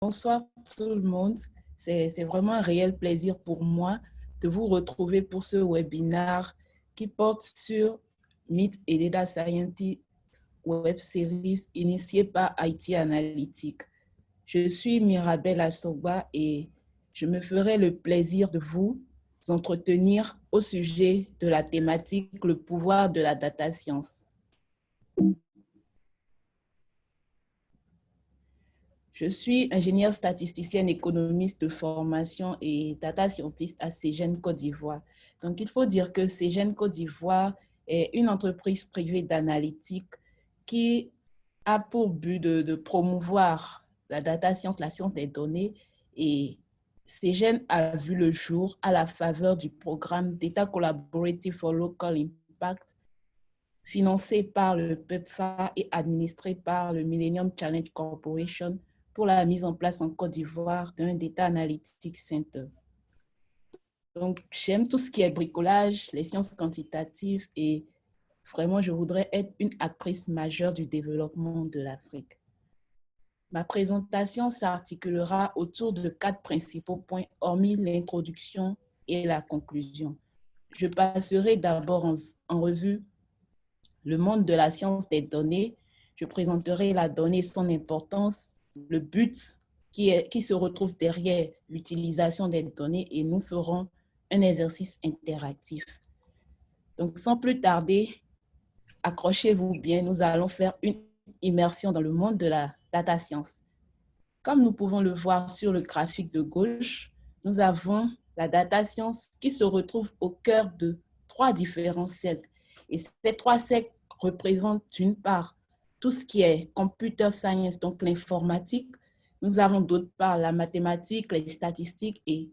Bonsoir tout le monde. C'est vraiment un réel plaisir pour moi de vous retrouver pour ce webinaire qui porte sur Myth et Data Scientist Web Series initiée par IT Analytics. Je suis Mirabel Asogba et je me ferai le plaisir de vous entretenir au sujet de la thématique le pouvoir de la data science. Je suis ingénieure statisticienne économiste de formation et data scientist à Cégène Côte d'Ivoire. Donc, il faut dire que Cégène Côte d'Ivoire est une entreprise privée d'analytique qui a pour but de promouvoir la data science, la science des données. Et Cégène a vu le jour à la faveur du programme Data Collaborative for Local Impact, financé par le PEPFAR et administré par le Millennium Challenge Corporation, pour la mise en place en Côte d'Ivoire d'un Data Analytics Center. Donc, j'aime tout ce qui est bricolage, les sciences quantitatives et vraiment, je voudrais être une actrice majeure du développement de l'Afrique. Ma présentation s'articulera autour de 4 principaux points, hormis l'introduction et la conclusion. Je passerai d'abord en revue le monde de la science des données. Je présenterai la donnée, son importance, le but qui se retrouve derrière l'utilisation des données et nous ferons un exercice interactif. Donc, sans plus tarder, accrochez-vous bien, nous allons faire une immersion dans le monde de la data science. Comme nous pouvons le voir sur le graphique de gauche, nous avons la data science qui se retrouve au cœur de 3 différents cercles. Et ces 3 cercles représentent d'une part tout ce qui est computer science, donc l'informatique. Nous avons d'autre part la mathématique, les statistiques et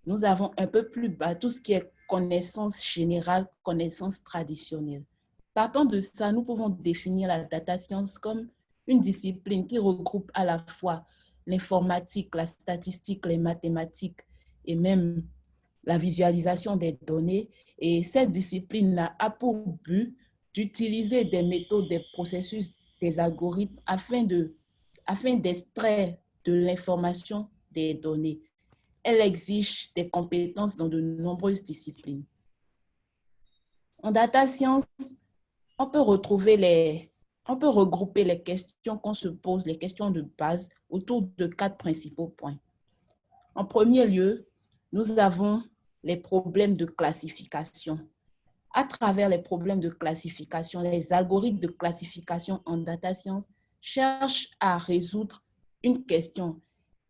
nous avons un peu plus bas tout ce qui est connaissance générale, connaissance traditionnelle. Partant de ça, nous pouvons définir la data science comme une discipline qui regroupe à la fois l'informatique, la statistique, les mathématiques et même la visualisation des données. Et cette discipline a pour but d'utiliser des méthodes, des processus, des algorithmes afin d'extraire de l'information des données. Elle exige des compétences dans de nombreuses disciplines. En data science, on peut regrouper les questions qu'on se pose, les questions de base, autour de 4 principaux points. En premier lieu, nous avons les problèmes de classification. À travers les problèmes de classification, les algorithmes de classification en data science cherchent à résoudre une question.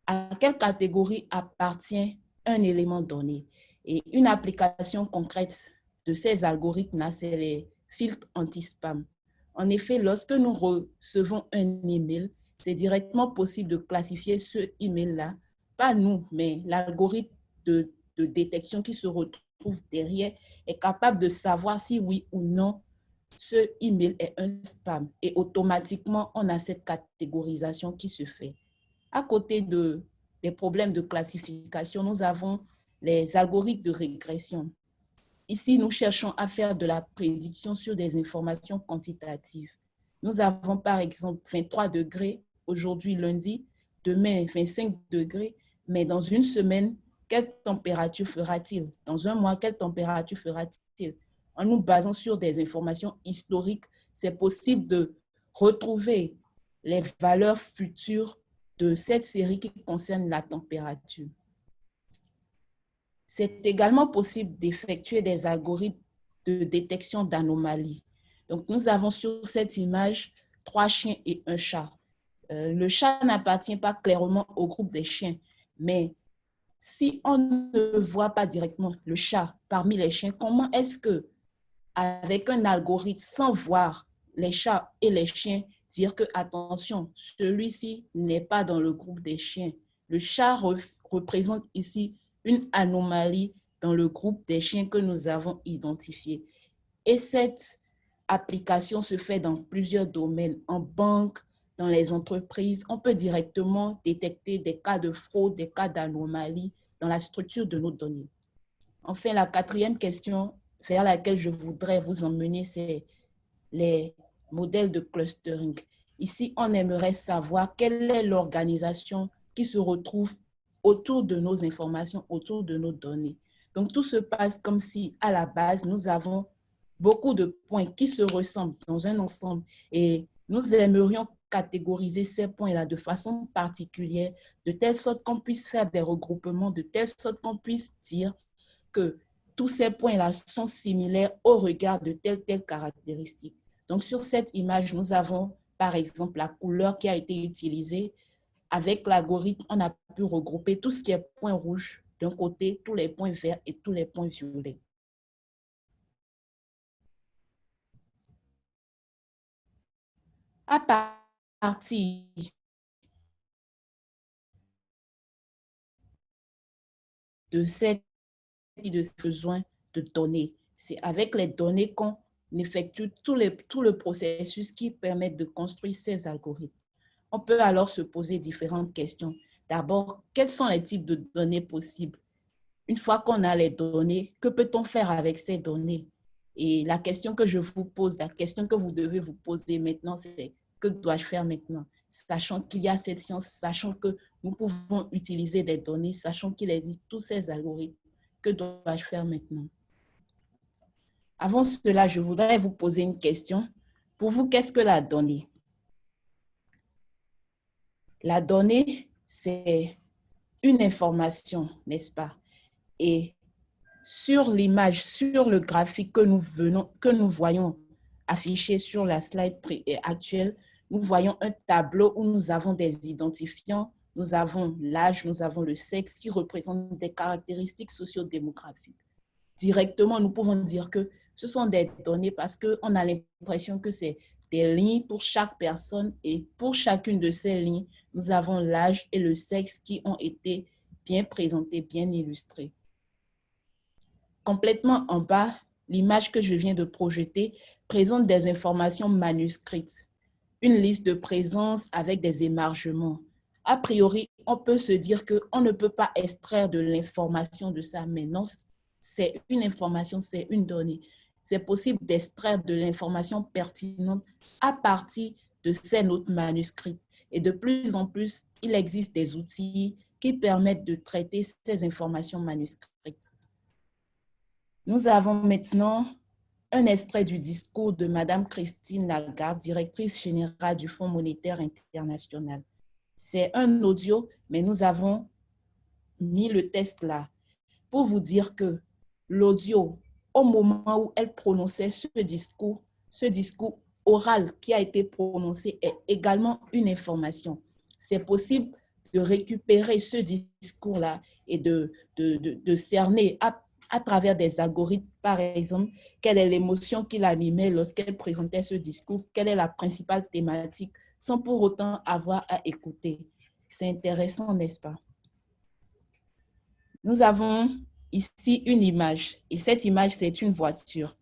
À quelle catégorie appartient un élément donné? Et une application concrète de ces algorithmes-là, c'est les filtres anti-spam. En effet, lorsque nous recevons un email, c'est directement possible de classifier ce email-là, pas nous, mais l'algorithme de détection qui se retrouve derrière est capable de savoir si oui ou non ce email est un spam. Et automatiquement, on a cette catégorisation qui se fait. À côté des problèmes de classification, nous avons les algorithmes de régression. Ici, nous cherchons à faire de la prédiction sur des informations quantitatives. Nous avons par exemple 23 degrés aujourd'hui lundi, demain 25 degrés, mais dans une semaine, quelle température fera-t-il? Dans un mois, quelle température fera-t-il? En nous basant sur des informations historiques, c'est possible de retrouver les valeurs futures de cette série qui concerne la température. C'est également possible d'effectuer des algorithmes de détection d'anomalies. Donc, nous avons sur cette image 3 chiens et un chat. Le chat n'appartient pas clairement au groupe des chiens, mais si on ne voit pas directement le chat parmi les chiens, comment est-ce que, avec un algorithme, sans voir les chats et les chiens, dire que, attention, celui-ci n'est pas dans le groupe des chiens. Le chat représente ici une anomalie dans le groupe des chiens que nous avons identifié. Et cette application se fait dans plusieurs domaines. En banque, dans les entreprises, on peut directement détecter des cas de fraude, des cas d'anomalie dans la structure de nos données. Enfin, la 4e question vers laquelle je voudrais vous emmener, c'est les modèles de clustering. Ici, on aimerait savoir quelle est l'organisation qui se retrouvent autour de nos informations, autour de nos données. Donc, tout se passe comme si, à la base, nous avons beaucoup de points qui se ressemblent dans un ensemble et nous aimerions catégoriser ces points-là de façon particulière, de telle sorte qu'on puisse faire des regroupements, de telle sorte qu'on puisse dire que tous ces points-là sont similaires au regard de telle caractéristique. Donc, sur cette image, nous avons, par exemple, la couleur qui a été utilisée. Avec l'algorithme, on a pu regrouper tout ce qui est point rouge d'un côté, tous les points verts et tous les points violets. À partir de cette de besoin de données, c'est avec les données qu'on effectue tout le processus qui permet de construire ces algorithmes. On peut alors se poser différentes questions. D'abord, quels sont les types de données possibles? Une fois qu'on a les données, que peut-on faire avec ces données? Et la question que je vous pose, la question que vous devez vous poser maintenant, c'est que dois-je faire maintenant? Sachant qu'il y a cette science, sachant que nous pouvons utiliser des données, sachant qu'il existe tous ces algorithmes, que dois-je faire maintenant? Avant cela, je voudrais vous poser une question. Pour vous, qu'est-ce que la donnée? La donnée, c'est une information, n'est-ce pas? Et sur l'image, sur le graphique que nous voyons affiché sur la slide actuelle, nous voyons un tableau où nous avons des identifiants, nous avons l'âge, nous avons le sexe qui représentent des caractéristiques sociodémographiques. Directement, nous pouvons dire que ce sont des données parce qu'on a l'impression que c'est des lignes pour chaque personne et pour chacune de ces lignes, nous avons l'âge et le sexe qui ont été bien présentés, bien illustrés. Complètement en bas, l'image que je viens de projeter présente des informations manuscrites, une liste de présence avec des émargements. A priori, on peut se dire qu'on ne peut pas extraire de l'information de ça, mais non, c'est une information, c'est une donnée. C'est possible d'extraire de l'information pertinente à partir de ces notes manuscrites. Et de plus en plus, il existe des outils qui permettent de traiter ces informations manuscrites. Nous avons maintenant un extrait du discours de Madame Christine Lagarde, directrice générale du Fonds monétaire international. C'est un audio, mais nous avons mis le texte là pour vous dire que l'audio, au moment où elle prononçait ce discours oral qui a été prononcé est également une information. C'est possible de récupérer ce discours-là et de cerner à travers des algorithmes, par exemple, quelle est l'émotion qui l'animait lorsqu'elle présentait ce discours, quelle est la principale thématique, sans pour autant avoir à écouter. C'est intéressant, n'est-ce pas? Nous avons ici une image, et cette image, c'est une voiture.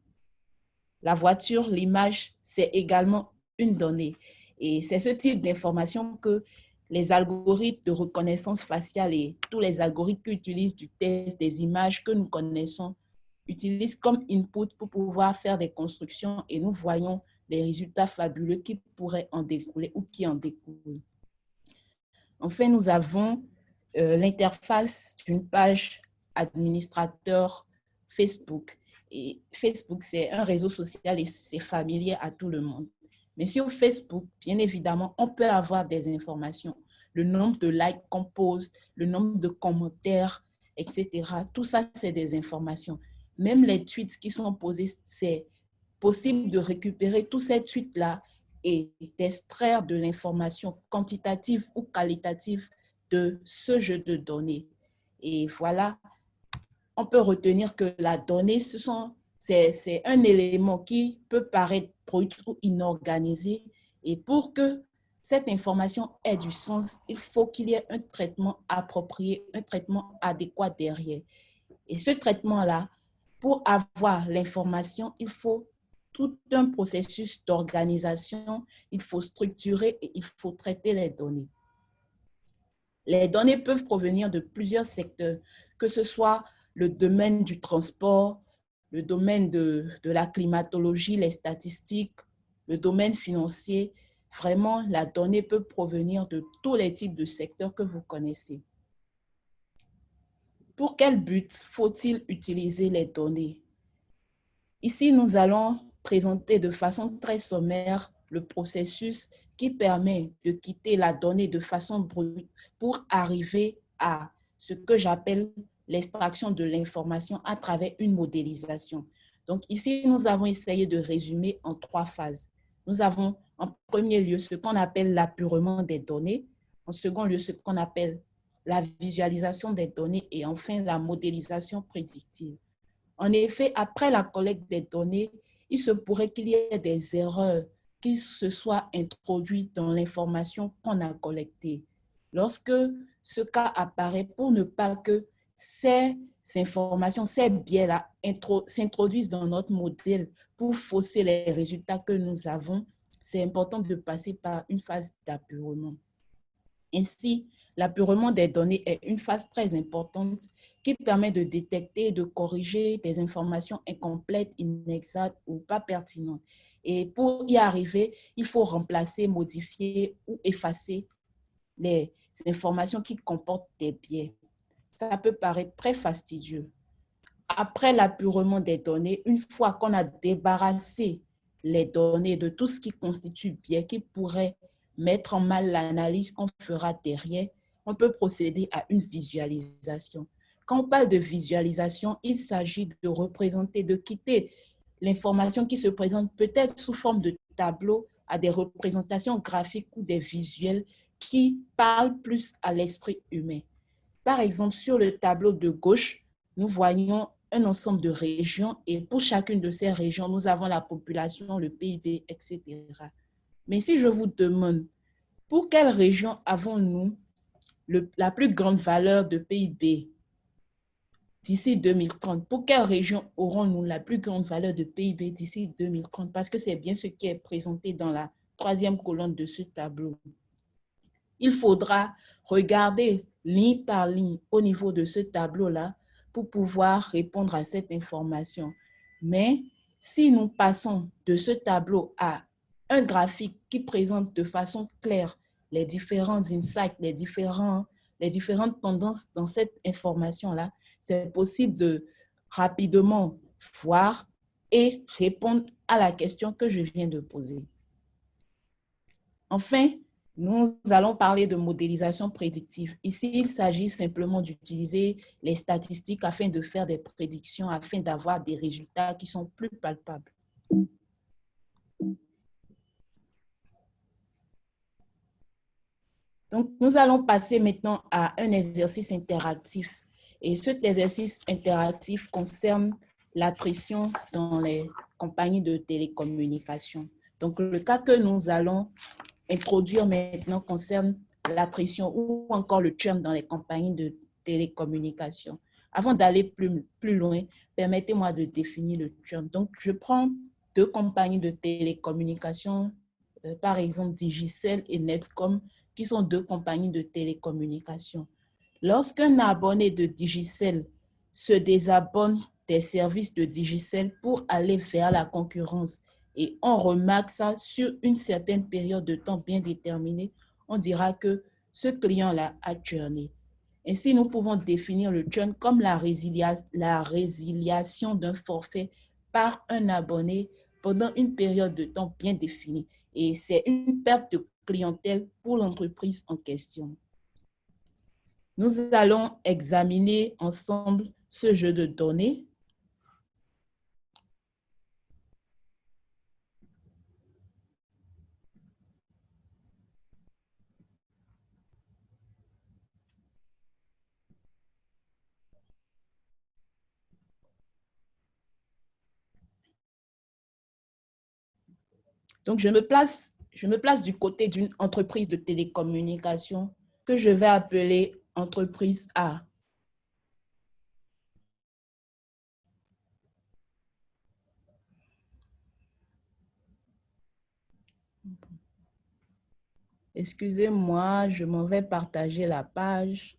La voiture, l'image, c'est également une donnée. Et c'est ce type d'information que les algorithmes de reconnaissance faciale et tous les algorithmes qui utilisent du test des images que nous connaissons utilisent comme input pour pouvoir faire des constructions et nous voyons les résultats fabuleux qui pourraient en découler ou qui en découlent. Enfin, nous avons l'interface d'une page administrateur Facebook. Et Facebook, c'est un réseau social et c'est familier à tout le monde. Mais sur Facebook, bien évidemment, on peut avoir des informations. Le nombre de likes qu'on poste, le nombre de commentaires, etc. Tout ça, c'est des informations. Même les tweets qui sont posés, c'est possible de récupérer tous ces tweets-là et d'extraire de l'information quantitative ou qualitative de ce jeu de données. Et voilà, on peut retenir que la donnée, c'est un élément qui peut paraître brut ou inorganisé. Et pour que cette information ait du sens, il faut qu'il y ait un traitement approprié, un traitement adéquat derrière. Et ce traitement-là, pour avoir l'information, il faut tout un processus d'organisation, il faut structurer et il faut traiter les données. Les données peuvent provenir de plusieurs secteurs, que ce soit le domaine du transport, le domaine de la climatologie, les statistiques, le domaine financier, Vraiment, la donnée peut provenir de tous les types de secteurs que vous connaissez. Pour quel but faut-il utiliser les données? Ici, nous allons présenter de façon très sommaire le processus qui permet de quitter la donnée de façon brute pour arriver à ce que j'appelle l'extraction de l'information à travers une modélisation. Donc ici, nous avons essayé de résumer en 3 phases. Nous avons en premier lieu ce qu'on appelle l'apurement des données, en second lieu ce qu'on appelle la visualisation des données et enfin la modélisation prédictive. En effet, après la collecte des données, il se pourrait qu'il y ait des erreurs qui se soient introduites dans l'information qu'on a collectée. Lorsque ce cas apparaît, pour ne pas que ces informations, ces biais-là s'introduisent dans notre modèle pour fausser les résultats que nous avons, c'est important de passer par une phase d'apurement. Ainsi, l'apurement des données est une phase très importante qui permet de détecter et de corriger des informations incomplètes, inexactes ou pas pertinentes. Et pour y arriver, il faut remplacer, modifier ou effacer les informations qui comportent des biais. Ça peut paraître très fastidieux. Après l'apurement des données, une fois qu'on a débarrassé les données de tout ce qui constitue biais, qui pourrait mettre en mal l'analyse qu'on fera derrière, on peut procéder à une visualisation. Quand on parle de visualisation, il s'agit de représenter, de quitter l'information qui se présente peut-être sous forme de tableau à des représentations graphiques ou des visuels qui parlent plus à l'esprit humain. Par exemple, sur le tableau de gauche, nous voyons un ensemble de régions et pour chacune de ces régions, nous avons la population, le PIB, etc. Mais si je vous demande, pour quelle région avons-nous la plus grande valeur de PIB d'ici 2030? Pour quelle région aurons-nous la plus grande valeur de PIB d'ici 2030? Parce que c'est bien ce qui est présenté dans la troisième colonne de ce tableau. Il faudra regarder ligne par ligne au niveau de ce tableau-là pour pouvoir répondre à cette information. Mais si nous passons de ce tableau à un graphique qui présente de façon claire les différents insights, les différentes tendances dans cette information-là, c'est possible de rapidement voir et répondre à la question que je viens de poser. Enfin, nous allons parler de modélisation prédictive. Ici, il s'agit simplement d'utiliser les statistiques afin de faire des prédictions, afin d'avoir des résultats qui sont plus palpables. Donc, nous allons passer maintenant à un exercice interactif. Et cet exercice interactif concerne l'attrition dans les compagnies de télécommunications. Donc, le cas que nous allons introduire maintenant concerne l'attrition ou encore le churn dans les compagnies de télécommunications. Avant d'aller plus loin, permettez-moi de définir le churn. Donc, je prends 2 compagnies de télécommunications, par exemple Digicel et Netcom, qui sont 2 compagnies de télécommunications. Lorsqu'un abonné de Digicel se désabonne des services de Digicel pour aller vers la concurrence et on remarque ça sur une certaine période de temps bien déterminée, on dira que ce client-là a churné. Ainsi, nous pouvons définir le churn comme la résiliation d'un forfait par un abonné pendant une période de temps bien définie. Et c'est une perte de clientèle pour l'entreprise en question. Nous allons examiner ensemble ce jeu de données. Donc, je me place du côté d'une entreprise de télécommunication que je vais appeler entreprise A. Excusez-moi, je m'en vais partager la page.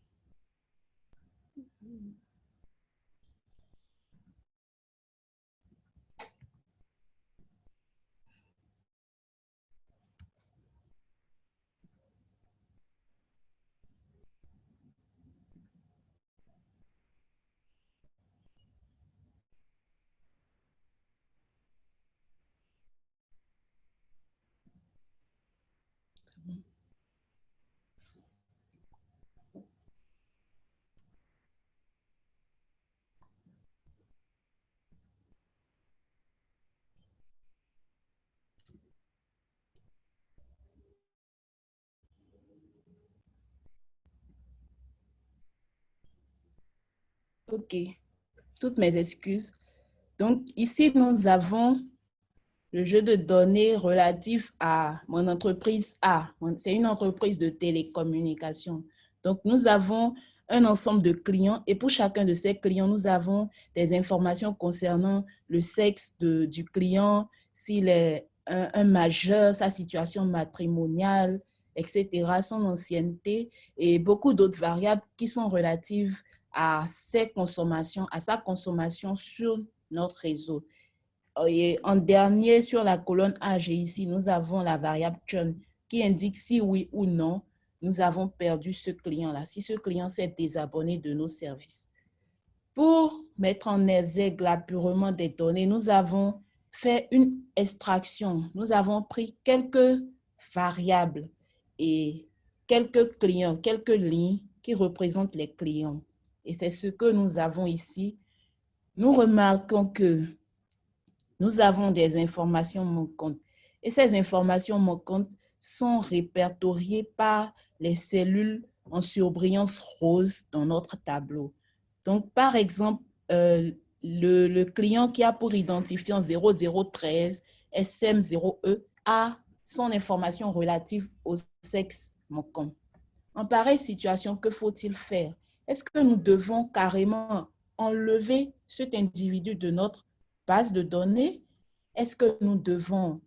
OK. Toutes mes excuses. Donc, ici, nous avons le jeu de données relatif à mon entreprise A. C'est une entreprise de télécommunication. Donc, nous avons un ensemble de clients et pour chacun de ces clients, nous avons des informations concernant le sexe du client, s'il est un majeur, sa situation matrimoniale, etc., son ancienneté et beaucoup d'autres variables qui sont relatives à ses consommations, à sa consommation sur notre réseau. Et en dernier, sur la colonne âge, ici, nous avons la variable churn qui indique si oui ou non nous avons perdu ce client-là, si ce client s'est désabonné de nos services. Pour mettre en exergue l'apurement des données, nous avons fait une extraction. Nous avons pris quelques variables et quelques clients, quelques lignes qui représentent les clients. Et c'est ce que nous avons ici. Nous remarquons que nous avons des informations manquantes. Et ces informations manquantes sont répertoriées par les cellules en surbrillance rose dans notre tableau. Donc, par exemple, le client qui a pour identifiant 0013 SM0E a son information relative au sexe manquant. En pareille situation, que faut-il faire? Est-ce que nous devons carrément enlever cet individu de notre base de données? Est-ce que nous devons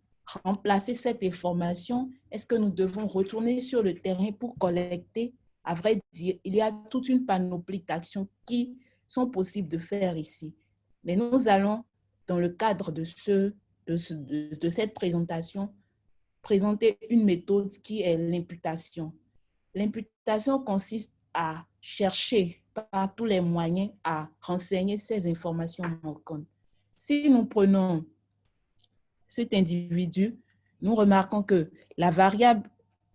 remplacer cette information? Est-ce que nous devons retourner sur le terrain pour collecter? À vrai dire, il y a toute une panoplie d'actions qui sont possibles de faire ici. Mais nous allons, dans le cadre de cette présentation, présenter une méthode qui est l'imputation. L'imputation consiste à chercher par tous les moyens à renseigner ces informations manquantes. Si nous prenons cet individu, nous remarquons que la variable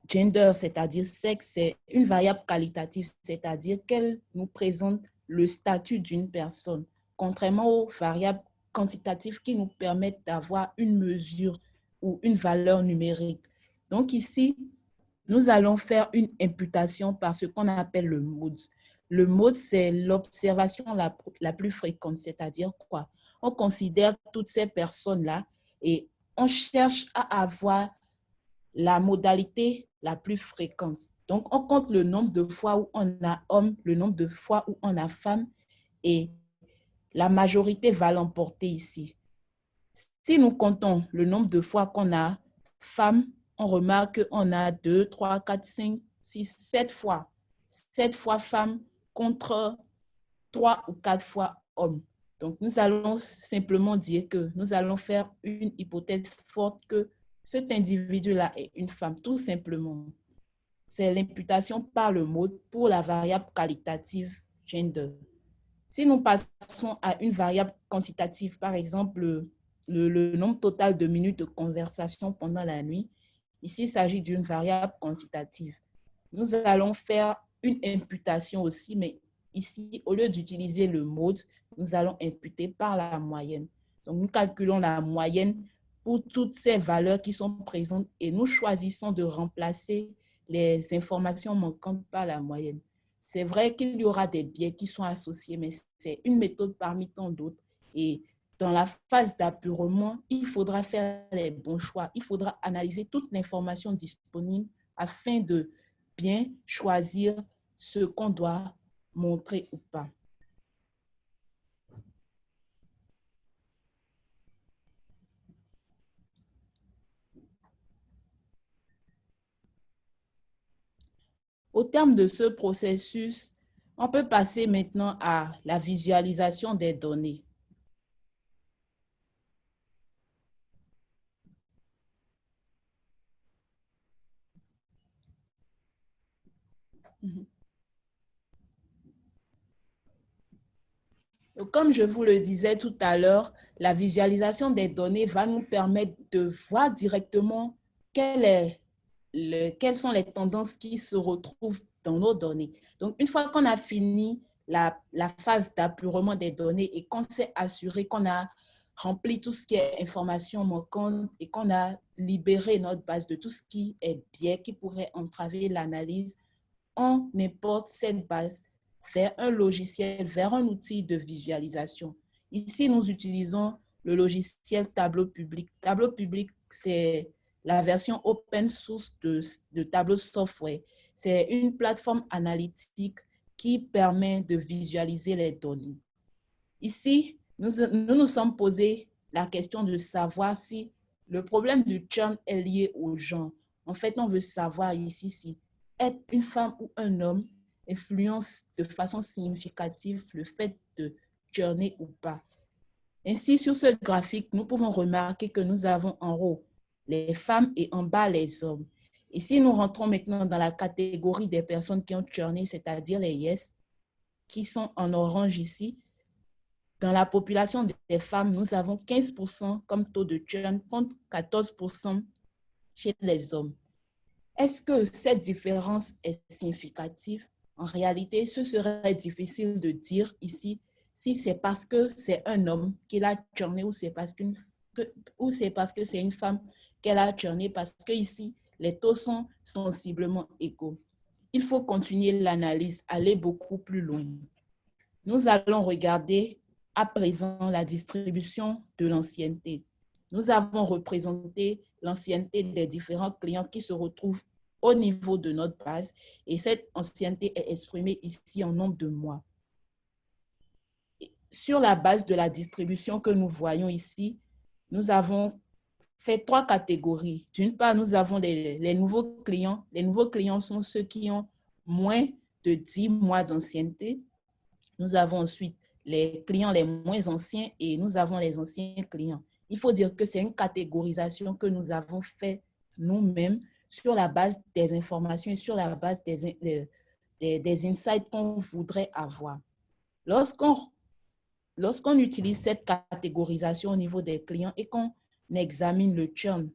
gender, c'est-à-dire sexe, c'est une variable qualitative, c'est-à-dire qu'elle nous présente le statut d'une personne, contrairement aux variables quantitatives qui nous permettent d'avoir une mesure ou une valeur numérique. Donc ici, nous allons faire une imputation par ce qu'on appelle le mode. Le mode, c'est l'observation la plus fréquente, c'est-à-dire quoi? On considère toutes ces personnes-là et on cherche à avoir la modalité la plus fréquente. Donc, on compte le nombre de fois où on a homme, le nombre de fois où on a femme et la majorité va l'emporter ici. Si nous comptons le nombre de fois qu'on a femme, on remarque qu'on a 2, 3, 4, 5, 6, 7 fois. 7 fois femme contre 3 ou 4 fois homme. Donc, nous allons simplement dire que nous allons faire une hypothèse forte que cet individu-là est une femme, tout simplement. C'est l'imputation par le mot pour la variable qualitative gender. Si nous passons à une variable quantitative, par exemple, le nombre total de minutes de conversation pendant la nuit, ici, il s'agit d'une variable quantitative. Nous allons faire une imputation aussi, mais ici, au lieu d'utiliser le mode, nous allons imputer par la moyenne. Donc, nous calculons la moyenne pour toutes ces valeurs qui sont présentes et nous choisissons de remplacer les informations manquantes par la moyenne. C'est vrai qu'il y aura des biais qui sont associés, mais c'est une méthode parmi tant d'autres. Et dans la phase d'apurement, il faudra faire les bons choix. Il faudra analyser toute l'information disponible afin de bien choisir ce qu'on doit montrer ou pas. Au terme de ce processus, on peut passer maintenant à la visualisation des données. Comme je vous le disais tout à l'heure, la visualisation des données va nous permettre de voir directement quelles sont les tendances qui se retrouvent dans nos données. Donc, une fois qu'on a fini la phase d'apurement des données et qu'on s'est assuré qu'on a rempli tout ce qui est information manquante et qu'on a libéré notre base de tout ce qui est biais qui pourrait entraver l'analyse, on importe cette base vers un logiciel, vers un outil de visualisation. Ici, nous utilisons le logiciel Tableau Public. Tableau Public, c'est la version open source de Tableau Software. C'est une plateforme analytique qui permet de visualiser les données. Ici, nous sommes posés la question de savoir si le problème du churn est lié au genre. En fait, on veut savoir ici si être une femme ou un homme influence de façon significative le fait de churner ou pas. Ainsi, sur ce graphique, nous pouvons remarquer que nous avons en haut les femmes et en bas les hommes. Et si nous rentrons maintenant dans la catégorie des personnes qui ont churné, c'est-à-dire les yes, qui sont en orange ici, dans la population des femmes, nous avons 15% comme taux de churn contre 14% chez les hommes. Est-ce que cette différence est significative? En réalité, ce serait difficile de dire ici si c'est parce que c'est un homme qui l'a churné ou c'est parce que c'est une femme qu'elle a churné, parce que ici, les taux sont sensiblement égaux. Il faut continuer l'analyse, aller beaucoup plus loin. Nous allons regarder à présent la distribution de l'ancienneté. Nous avons représenté l'ancienneté des différents clients qui se retrouvent au niveau de notre base et cette ancienneté est exprimée ici en nombre de mois. Sur la base de la distribution que nous voyons ici, nous avons fait 3 catégories. D'une part, nous avons les nouveaux clients. Les nouveaux clients sont ceux qui ont moins de 10 mois d'ancienneté. Nous avons ensuite les clients les moins anciens et nous avons les anciens clients. Il faut dire que c'est une catégorisation que nous avons faite nous-mêmes sur la base des informations et sur la base des insights qu'on voudrait avoir. Lorsqu'on utilise cette catégorisation au niveau des clients et qu'on examine le churn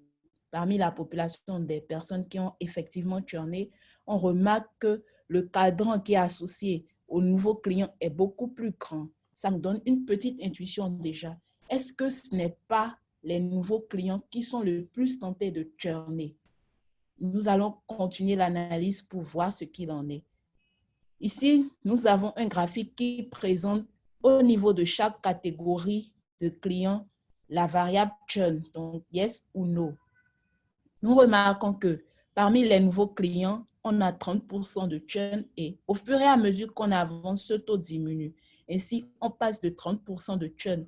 parmi la population des personnes qui ont effectivement churné, on remarque que le cadran qui est associé au nouveau client est beaucoup plus grand. Ça nous donne une petite intuition déjà. Est-ce que ce n'est pas les nouveaux clients qui sont le plus tentés de churner? Nous allons continuer l'analyse pour voir ce qu'il en est. Ici, nous avons un graphique qui présente au niveau de chaque catégorie de clients la variable churn, donc yes ou no. Nous remarquons que parmi les nouveaux clients, on a 30% de churn et au fur et à mesure qu'on avance, ce taux diminue. Ainsi, on passe de 30% de churn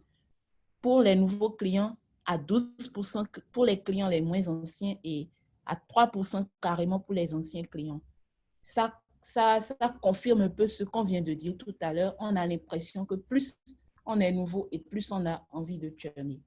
pour les nouveaux clients à 12% pour les clients les moins anciens et à 3% carrément pour les anciens clients. Ça confirme un peu ce qu'on vient de dire tout à l'heure. On a l'impression que plus on est nouveau et plus on a envie de churner.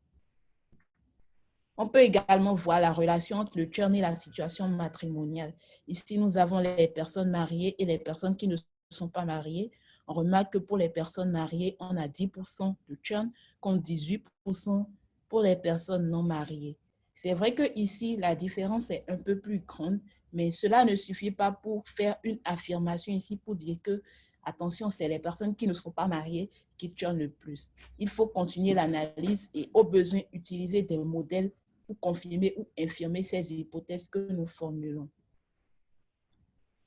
On peut également voir la relation entre le churn et la situation matrimoniale. Ici, nous avons les personnes mariées et les personnes qui ne sont pas mariées. On remarque que pour les personnes mariées, on a 10% de churn contre 18% pour les personnes non mariées. C'est vrai que ici, la différence est un peu plus grande, mais cela ne suffit pas pour faire une affirmation ici pour dire que, attention, c'est les personnes qui ne sont pas mariées qui churnent le plus. Il faut continuer l'analyse et au besoin utiliser des modèles pour confirmer ou infirmer ces hypothèses que nous formulons.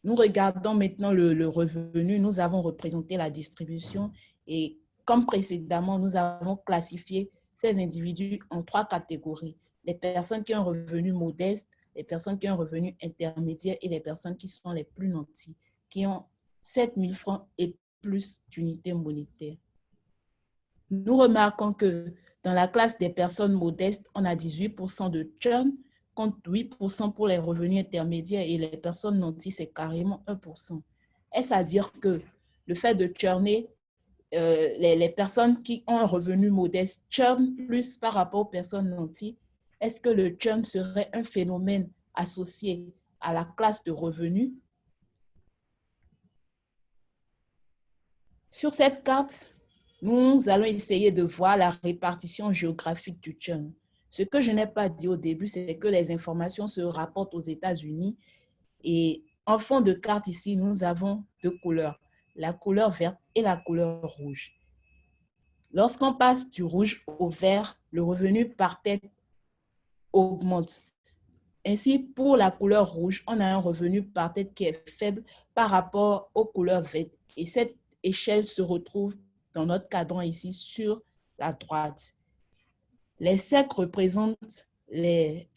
Nous regardons maintenant le revenu. Nous avons représenté la distribution et comme précédemment, nous avons classifié ces individus en 3 catégories. Les personnes qui ont un revenu modeste, les personnes qui ont un revenu intermédiaire et les personnes qui sont les plus nantis, qui ont 7 000 francs et plus d'unités monétaires. Nous remarquons que dans la classe des personnes modestes, on a 18% de churn contre 8% pour les revenus intermédiaires et les personnes nantis, c'est carrément 1%. Est-ce à dire que le fait de churner, les personnes qui ont un revenu modeste churn plus par rapport aux personnes nantis? Est-ce que le churn serait un phénomène associé à la classe de revenus? Sur cette carte, nous allons essayer de voir la répartition géographique du churn. Ce que je n'ai pas dit au début, c'est que les informations se rapportent aux États-Unis et en fond de carte ici, nous avons 2 couleurs, la couleur verte et la couleur rouge. Lorsqu'on passe du rouge au vert, le revenu par tête augmente. Ainsi, pour la couleur rouge, on a un revenu par tête qui est faible par rapport aux couleurs vertes. Et cette échelle se retrouve dans notre cadran ici sur la droite. Les cercles représentent les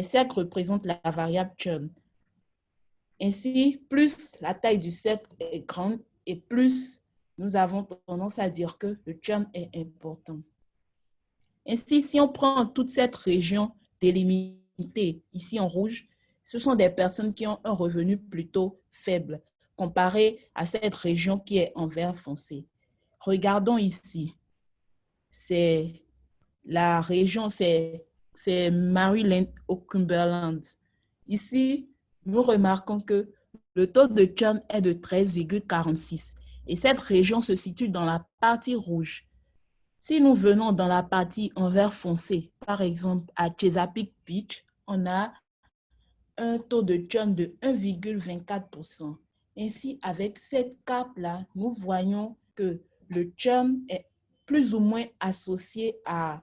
cercles représentent la variable churn. Ainsi, plus la taille du cercle est grande et plus nous avons tendance à dire que le churn est important. Ainsi, si on prend toute cette région délimitée ici en rouge, ce sont des personnes qui ont un revenu plutôt faible comparé à cette région qui est en vert foncé. Regardons ici. C'est la région, c'est Maryland au Cumberland. Ici, nous remarquons que le taux de churn est de 13,46 et cette région se situe dans la partie rouge. Si nous venons dans la partie en vert foncé, par exemple à Chesapeake Beach, on a un taux de churn de 1,24%. Ainsi, avec cette carte-là, nous voyons que le churn est plus ou moins associé à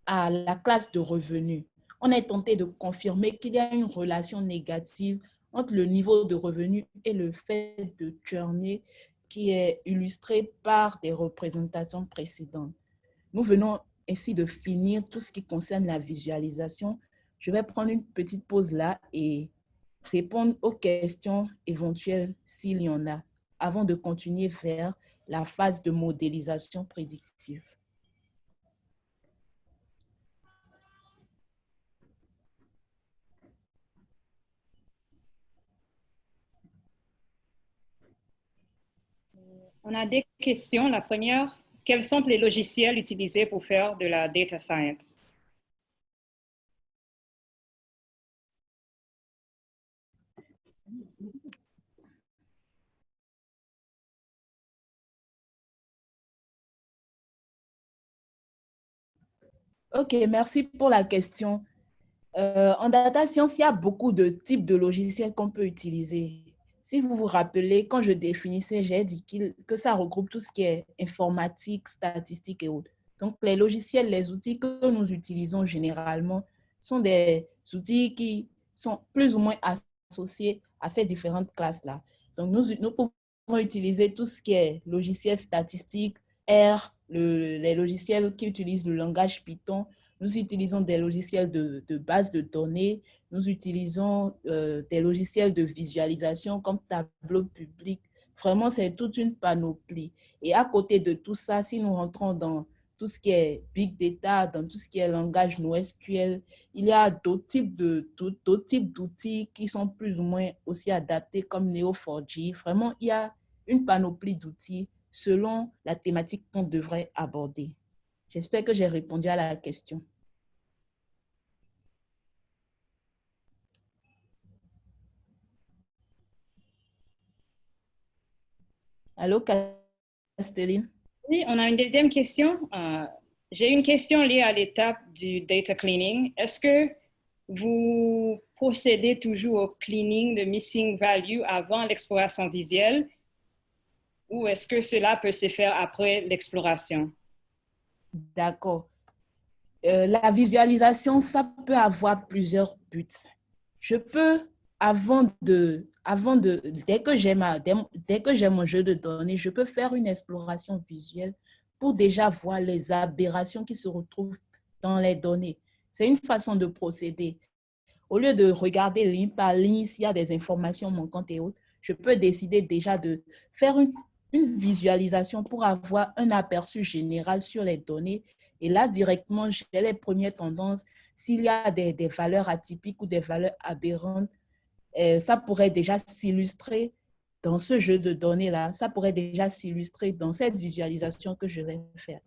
la classe de revenus. On est tenté de confirmer qu'il y a une relation négative entre le niveau de revenus et le fait de churner qui est illustré par des représentations précédentes. Nous venons ainsi de finir tout ce qui concerne la visualisation. Je vais prendre une petite pause là et répondre aux questions éventuelles s'il y en a, avant de continuer vers la phase de modélisation prédictive. On a des questions. La première, quels sont les logiciels utilisés pour faire de la data science? OK, merci pour la question. En data science, il y a beaucoup de types de logiciels qu'on peut utiliser. Si vous vous rappelez, quand je définissais, j'ai dit que ça regroupe tout ce qui est informatique, statistique et autres. Donc, les logiciels, les outils que nous utilisons généralement sont des outils qui sont plus ou moins associés à ces différentes classes-là. Donc, nous pouvons utiliser tout ce qui est logiciel statistique, R, les logiciels qui utilisent le langage Python. Nous utilisons des logiciels de base de données. Nous utilisons des logiciels de visualisation comme Tableau public. Vraiment, c'est toute une panoplie. Et à côté de tout ça, si nous rentrons dans tout ce qui est big data, dans tout ce qui est langage NoSQL, il y a d'autres types d'outils qui sont plus ou moins aussi adaptés comme Neo4j. Vraiment, il y a une panoplie d'outils selon la thématique qu'on devrait aborder. J'espère que j'ai répondu à la question. Allô, Casteline? Oui, on a une deuxième question. J'ai une question liée à l'étape du data cleaning. Est-ce que vous procédez toujours au cleaning de missing value avant l'exploration visuelle ou est-ce que cela peut se faire après l'exploration? D'accord. La visualisation, ça peut avoir plusieurs buts. Je peux, dès que j'ai mon jeu de données, je peux faire une exploration visuelle pour déjà voir les aberrations qui se retrouvent dans les données. C'est une façon de procéder. Au lieu de regarder ligne par ligne s'il y a des informations manquantes et autres, je peux décider déjà de faire une visualisation pour avoir un aperçu général sur les données. Et là, directement, j'ai les premières tendances. S'il y a des valeurs atypiques ou des valeurs aberrantes, ça pourrait déjà s'illustrer dans ce jeu de données-là. Ça pourrait déjà s'illustrer dans cette visualisation que je vais faire.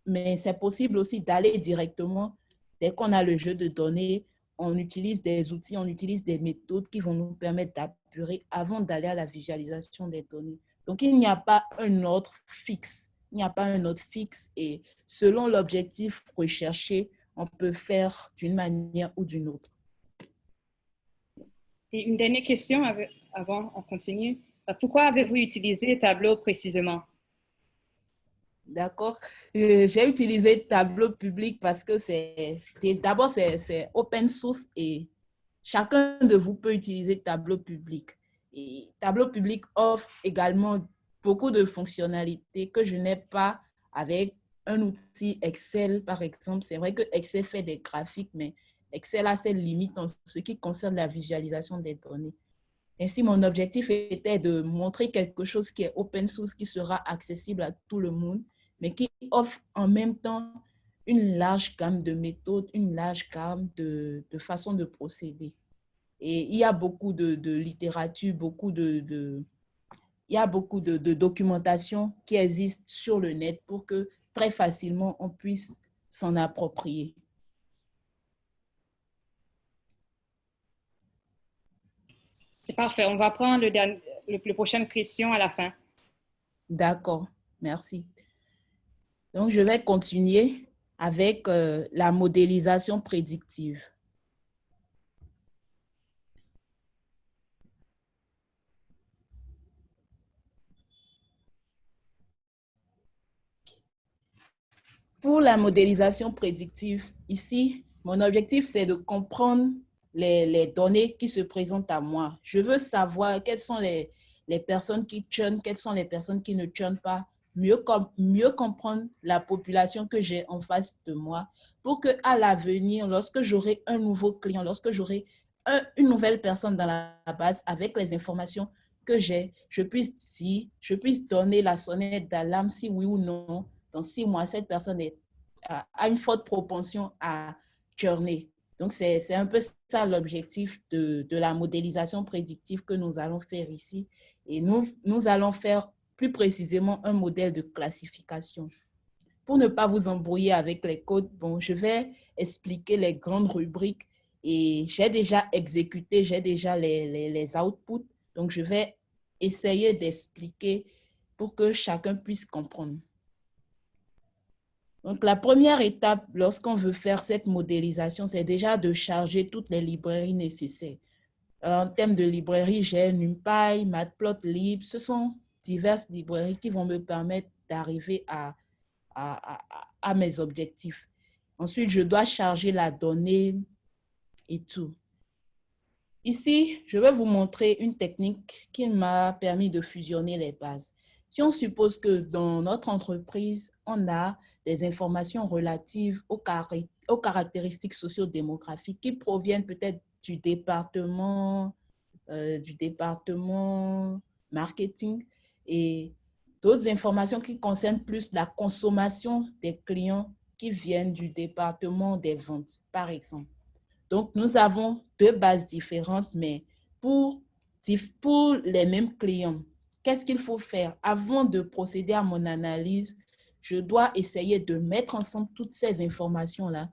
Mais c'est possible aussi d'aller directement, dès qu'on a le jeu de données, on utilise des outils, on utilise des méthodes qui vont nous permettre d'apurer avant d'aller à la visualisation des données. Donc, il n'y a pas un ordre fixe. Il n'y a pas un ordre fixe et selon l'objectif recherché, on peut faire d'une manière ou d'une autre. Et une dernière question avant on continue. Pourquoi avez-vous utilisé Tableau précisément? D'accord. J'ai utilisé Tableau public parce que d'abord, c'est open source et chacun de vous peut utiliser Tableau public. Et Tableau public offre également beaucoup de fonctionnalités que je n'ai pas avec un outil Excel, par exemple. C'est vrai que Excel fait des graphiques, mais Excel a ses limites en ce qui concerne la visualisation des données. Ainsi, mon objectif était de montrer quelque chose qui est open source, qui sera accessible à tout le monde, mais qui offre en même temps une large gamme de méthodes, une large gamme de façons de procéder. Et il y a beaucoup de littérature, il y a beaucoup de documentation qui existe sur le net pour que très facilement on puisse s'en approprier. C'est parfait. On va prendre le prochaine question à la fin. D'accord, merci. Donc, je vais continuer avec la modélisation prédictive. Pour la modélisation prédictive, ici, mon objectif, c'est de comprendre les données qui se présentent à moi. Je veux savoir quelles sont les personnes qui churnent, quelles sont les personnes qui ne churnent pas, mieux comprendre la population que j'ai en face de moi pour qu'à l'avenir, lorsque j'aurai un nouveau client, lorsque j'aurai une nouvelle personne dans la base avec les informations que j'ai, je puisse donner la sonnette d'alarme si oui ou non dans 6 mois, cette personne a une forte propension à churner. Donc, c'est un peu ça l'objectif de la modélisation prédictive que nous allons faire ici. Et nous allons faire plus précisément un modèle de classification. Pour ne pas vous embrouiller avec les codes, bon, je vais expliquer les grandes rubriques et j'ai déjà exécuté, j'ai déjà les outputs. Donc, je vais essayer d'expliquer pour que chacun puisse comprendre. Donc, la première étape lorsqu'on veut faire cette modélisation, c'est déjà de charger toutes les librairies nécessaires. En termes de librairie, j'ai NumPy, Matplotlib. Ce sont diverses librairies qui vont me permettre d'arriver à mes objectifs. Ensuite, je dois charger la donnée et tout. Ici, je vais vous montrer une technique qui m'a permis de fusionner les bases. Si on suppose que dans notre entreprise, on a des informations relatives aux caractéristiques sociodémographiques qui proviennent peut-être du département marketing et d'autres informations qui concernent plus la consommation des clients qui viennent du département des ventes, par exemple. Donc, nous avons deux bases différentes, mais pour les mêmes clients, qu'est-ce qu'il faut faire? Avant de procéder à mon analyse, je dois essayer de mettre ensemble toutes ces informations-là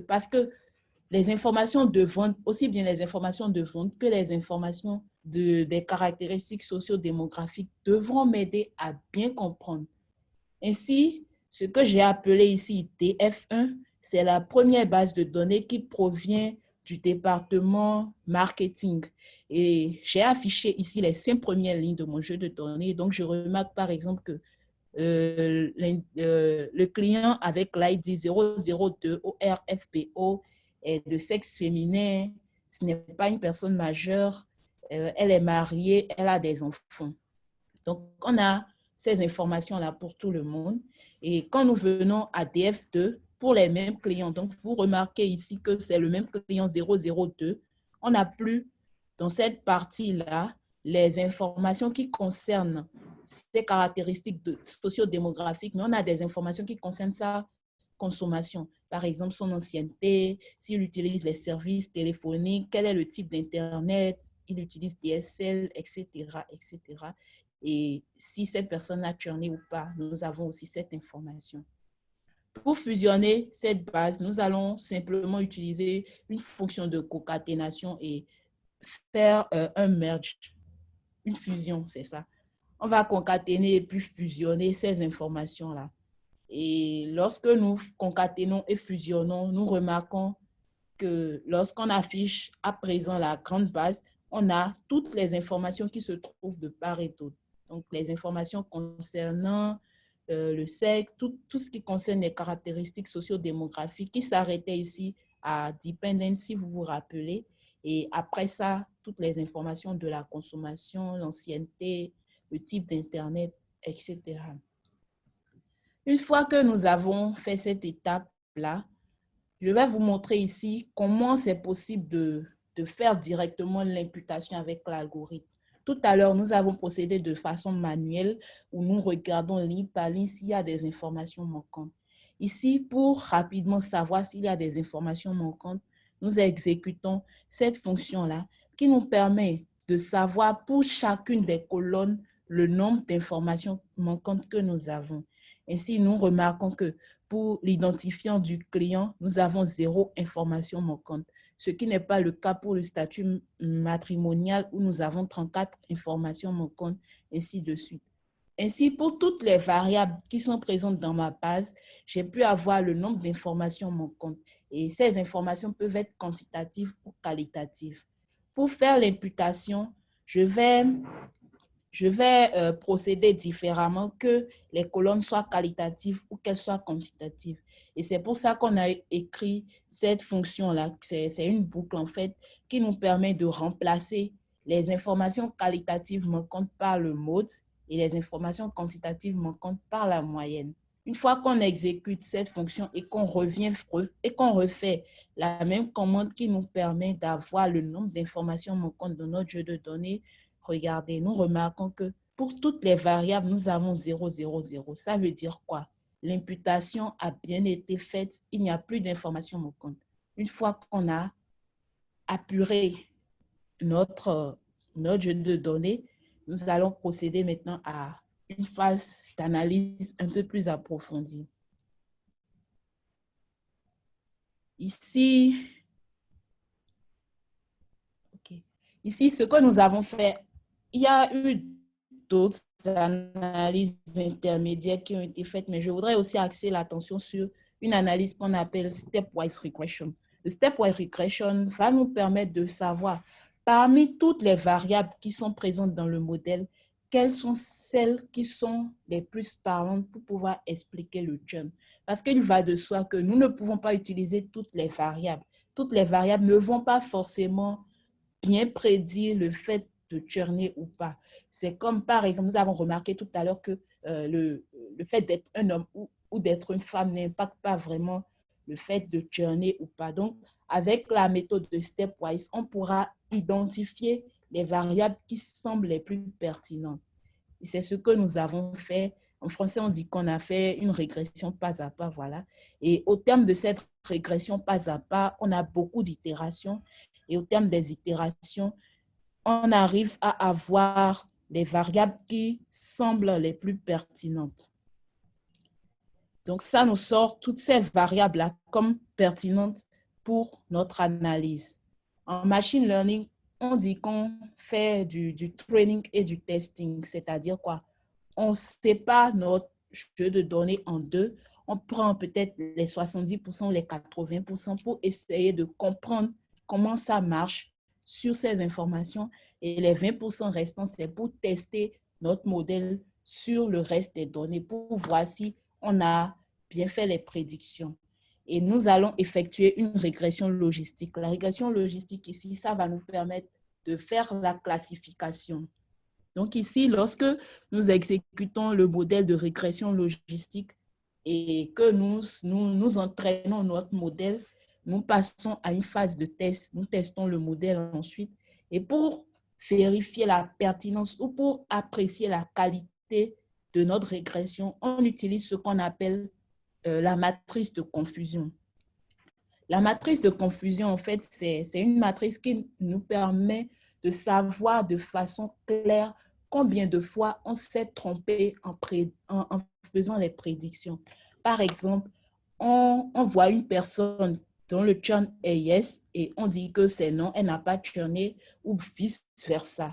parce que les informations de vente, aussi bien les informations de vente que les informations des caractéristiques sociodémographiques devront m'aider à bien comprendre. Ainsi, ce que j'ai appelé ici DF1, c'est la première base de données qui provient du département marketing. Et j'ai affiché ici les 5 premières lignes de mon jeu de données. Donc, je remarque par exemple que le client avec l'ID 002 ORFPO est de sexe féminin, ce n'est pas une personne majeure, elle est mariée, elle a des enfants. Donc, on a ces informations-là pour tout le monde. Et quand nous venons à DF2, pour les mêmes clients, donc vous remarquez ici que c'est le même client 002, on n'a plus dans cette partie-là les informations qui concernent ces caractéristiques sociodémographiques, mais on a des informations qui concernent sa consommation. Par exemple, son ancienneté, s'il utilise les services téléphoniques, quel est le type d'Internet, il utilise DSL, etc., etc. Et si cette personne a churné ou pas, nous avons aussi cette information. Pour fusionner cette base, nous allons simplement utiliser une fonction de concaténation et faire un merge, une fusion, c'est ça. On va concaténer et puis fusionner ces informations-là. Et lorsque nous concaténons et fusionnons, nous remarquons que lorsqu'on affiche à présent la grande base, on a toutes les informations qui se trouvent de part et d'autre. Donc, les informations concernant le sexe, tout ce qui concerne les caractéristiques sociodémographiques qui s'arrêtait ici à dependent, si vous vous rappelez. Et après ça, toutes les informations de la consommation, l'ancienneté, le type d'Internet, etc. Une fois que nous avons fait cette étape-là, je vais vous montrer ici comment c'est possible de faire directement l'imputation avec l'algorithme. Tout à l'heure, nous avons procédé de façon manuelle où nous regardons ligne par ligne s'il y a des informations manquantes. Ici, pour rapidement savoir s'il y a des informations manquantes, nous exécutons cette fonction-là qui nous permet de savoir pour chacune des colonnes le nombre d'informations manquantes que nous avons. Ainsi, nous remarquons que pour l'identifiant du client, nous avons 0 information manquante, ce qui n'est pas le cas pour le statut matrimonial où nous avons 34 informations manquantes, ainsi de suite. Ainsi, pour toutes les variables qui sont présentes dans ma base, j'ai pu avoir le nombre d'informations manquantes. Et ces informations peuvent être quantitatives ou qualitatives. Pour faire l'imputation, je vais procéder différemment que les colonnes soient qualitatives ou qu'elles soient quantitatives. Et c'est pour ça qu'on a écrit cette fonction-là. C'est une boucle, en fait, qui nous permet de remplacer les informations qualitatives manquantes par le mode et les informations quantitatives manquantes par la moyenne. Une fois qu'on exécute cette fonction et qu'on refait la même commande qui nous permet d'avoir le nombre d'informations manquantes dans notre jeu de données, regardez, nous remarquons que pour toutes les variables, nous avons 0, 0, 0. Ça veut dire quoi? L'imputation a bien été faite, il n'y a plus d'informations manquantes. Une fois qu'on a apuré notre jeu de données, nous allons procéder maintenant à une phase d'analyse un peu plus approfondie. Ici, ce que nous avons fait, il y a eu d'autres analyses intermédiaires qui ont été faites, mais je voudrais aussi axer l'attention sur une analyse qu'on appelle stepwise regression. Le stepwise regression va nous permettre de savoir, parmi toutes les variables qui sont présentes dans le modèle, quelles sont celles qui sont les plus parlantes pour pouvoir expliquer le churn. Parce qu'il va de soi que nous ne pouvons pas utiliser toutes les variables. Toutes les variables ne vont pas forcément bien prédire le fait de churner ou pas. C'est comme, par exemple, nous avons remarqué tout à l'heure que le fait d'être un homme ou d'être une femme n'impacte pas vraiment le fait de churner ou pas. Donc, avec la méthode de stepwise, on pourra identifier les variables qui semblent les plus pertinentes. C'est ce que nous avons fait. En français, on dit qu'on a fait une régression pas à pas, voilà. Et au terme de cette régression pas à pas, on a beaucoup d'itérations. Et au terme des itérations, on arrive à avoir les variables qui semblent les plus pertinentes. Donc, ça nous sort toutes ces variables-là comme pertinentes pour notre analyse. En machine learning, on dit qu'on fait du training et du testing, c'est-à-dire quoi? On sépare notre jeu de données en deux. On prend peut-être les 70% ou les 80% pour essayer de comprendre comment ça marche sur ces informations. Et les 20% restants, c'est pour tester notre modèle sur le reste des données pour voir si on a bien fait les prédictions. Et nous allons effectuer une régression logistique. La régression logistique ici, ça va nous permettre de faire la classification. Donc ici, lorsque nous exécutons le modèle de régression logistique et que nous entraînons notre modèle, nous passons à une phase de test. Nous testons le modèle ensuite. Et pour vérifier la pertinence ou pour apprécier la qualité de notre régression, on utilise ce qu'on appelle la matrice de confusion. La matrice de confusion, en fait, c'est une matrice qui nous permet de savoir de façon claire combien de fois on s'est trompé en faisant les prédictions. Par exemple, on voit une personne dont le churn est yes et on dit que c'est non, elle n'a pas churné ou vice-versa.